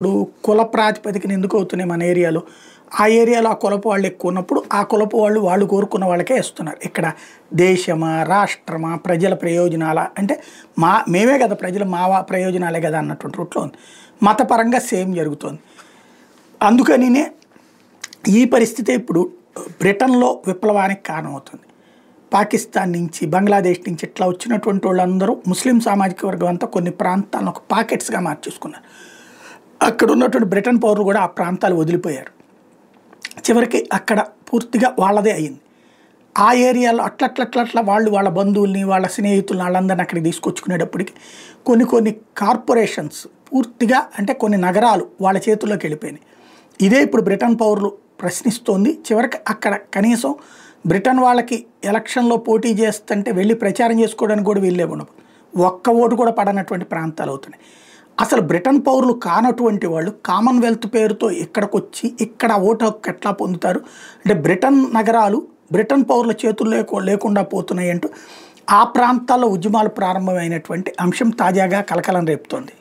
ఇప్పుడు కుల ప్రాతిపదికన ఎందుకు అవుతున్నాయి మన ఏరియాలో? ఆ ఏరియాలో ఆ కులపు వాళ్ళు ఎక్కువ ఉన్నప్పుడు, ఆ కులపు వాళ్ళు కోరుకున్న వాళ్ళకే ఇస్తున్నారు. ఇక్కడ దేశమా, రాష్ట్రమా, ప్రజల ప్రయోజనాలా అంటే మేమే కదా ప్రజలు ప్రయోజనాలే కదా అన్నటువంటి రూట్లో ఉంది. మతపరంగా సేమ్ జరుగుతోంది. అందుకనినే ఈ పరిస్థితే ఇప్పుడు బ్రిటన్‌లో విప్లవానికి కారణమవుతుంది. పాకిస్తాన్ నుంచి, బంగ్లాదేశ్ నుంచి ఇట్లా వచ్చినటువంటి వాళ్ళందరూ ముస్లిం సామాజిక వర్గం అంతా కొన్ని ప్రాంతాలను ఒక పాకెట్స్‌గా మార్చేసుకున్నారు. అక్కడ ఉన్నటువంటి బ్రిటన్ పౌరులు కూడా ఆ ప్రాంతాలు వదిలిపోయారు. చివరికి అక్కడ పూర్తిగా వాళ్ళదే అయింది. ఆ ఏరియాలో అట్లా వాళ్ళు వాళ్ళ బంధువుల్ని, వాళ్ళ స్నేహితులను వాళ్ళందరిని అక్కడికి తీసుకొచ్చుకునేటప్పటికి కొన్ని కార్పొరేషన్స్ పూర్తిగా అంటే కొన్ని నగరాలు వాళ్ళ చేతుల్లోకి వెళ్ళిపోయినాయి. ఇదే ఇప్పుడు బ్రిటన్ పౌరులు ప్రశ్నిస్తోంది. చివరికి అక్కడ కనీసం బ్రిటన్ వాళ్ళకి ఎలక్షన్‌లో పోటీ చేస్తుంటే వెళ్ళి ప్రచారం చేసుకోవడానికి కూడా వీళ్ళే ఉండవు. ఒక్క ఓటు కూడా పడనటువంటి ప్రాంతాలు అవుతున్నాయి. అసలు బ్రిటన్ పౌరులు కానటువంటి వాళ్ళు కామన్వెల్త్ పేరుతో ఇక్కడికొచ్చి ఇక్కడ ఓటు హక్కు ఎట్లా పొందుతారు? అంటే బ్రిటన్ నగరాలు బ్రిటన్ పౌరుల చేతుల్లో లేకుండా పోతున్నాయి అంటూ ఆ ప్రాంతాల్లో ఉద్యమాలు ప్రారంభమైనటువంటి అంశం తాజాగా కలకలం రేపుతోంది.